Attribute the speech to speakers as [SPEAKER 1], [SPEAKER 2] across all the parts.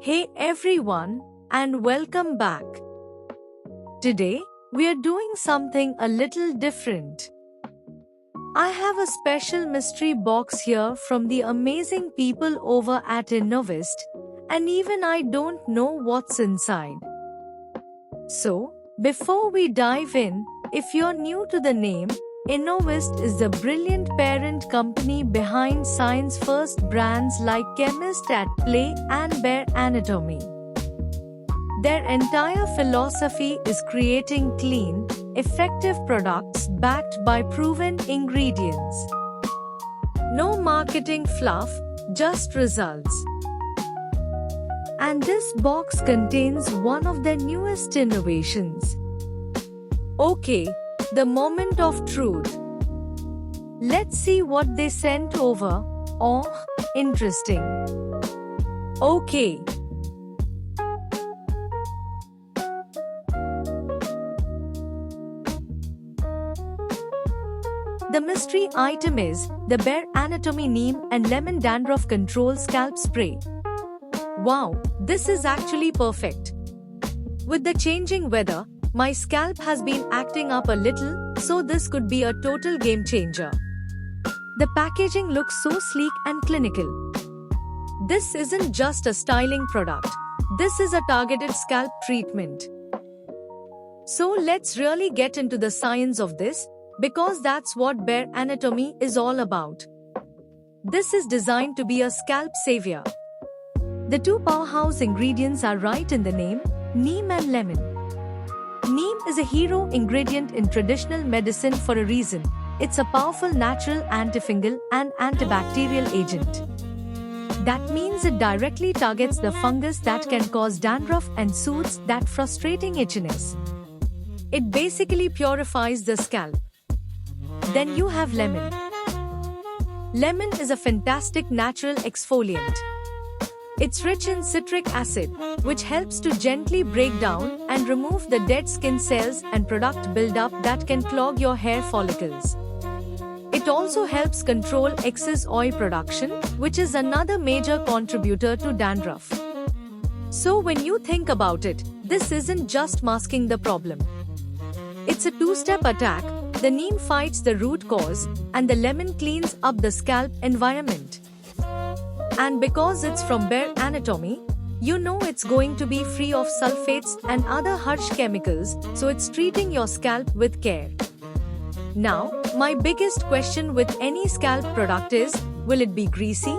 [SPEAKER 1] Hey everyone, and welcome back. Today, we are doing something a little different. I have a special mystery box here from the amazing people over at Innovist, and even I don't know what's inside. So, before we dive in, if you're new to the name, Innovist is the brilliant parent company behind science-first brands like Chemist at Play and Bare Anatomy. Their entire philosophy is creating clean, effective products backed by proven ingredients. No marketing fluff, just results. And this box contains one of their newest innovations. Okay, the moment of truth. Let's see what they sent over. Oh, interesting. Okay. The mystery item is the Bare Anatomy Neem and Lemon Dandruff Control Scalp Spray. Wow, this is actually perfect. With the changing weather, my scalp has been acting up a little, so this could be a total game changer. The packaging looks so sleek and clinical. This isn't just a styling product. This is a targeted scalp treatment. So let's really get into the science of this, because that's what Bare Anatomy is all about. This is designed to be a scalp savior. The two powerhouse ingredients are right in the name, neem and lemon. Neem is a hero ingredient in traditional medicine for a reason. It's a powerful natural antifungal and antibacterial agent. That means it directly targets the fungus that can cause dandruff and soothes that frustrating itchiness. It basically purifies the scalp. Then you have lemon. Lemon is a fantastic natural exfoliant. It's rich in citric acid, which helps to gently break down and remove the dead skin cells and product buildup that can clog your hair follicles. It also helps control excess oil production, which is another major contributor to dandruff. So when you think about it, this isn't just masking the problem. It's a two-step attack. The neem fights the root cause, and the lemon cleans up the scalp environment. And because it's from Bare Anatomy, you know it's going to be free of sulfates and other harsh chemicals, so it's treating your scalp with care. Now, my biggest question with any scalp product is, will it be greasy?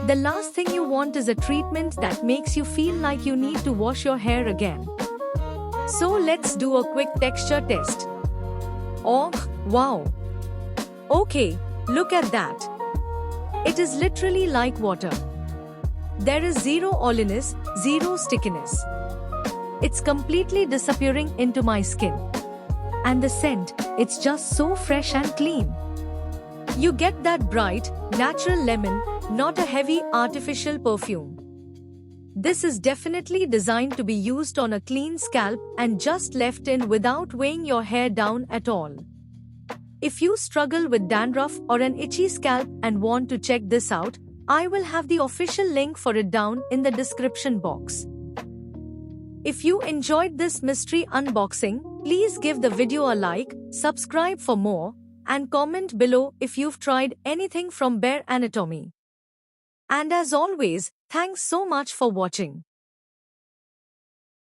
[SPEAKER 1] The last thing you want is a treatment that makes you feel like you need to wash your hair again. So let's do a quick texture test. Oh, wow! Okay, look at that. It is literally like water. There is zero oiliness, zero stickiness. It's completely disappearing into my skin. And the scent, it's just so fresh and clean. You get that bright, natural lemon, not a heavy artificial perfume. This is definitely designed to be used on a clean scalp and just left in without weighing your hair down at all. If you struggle with dandruff or an itchy scalp and want to check this out, I will have the official link for it down in the description box. If you enjoyed this mystery unboxing, please give the video a like, subscribe for more, and comment below if you've tried anything from Bare Anatomy. And as always, thanks so much for watching.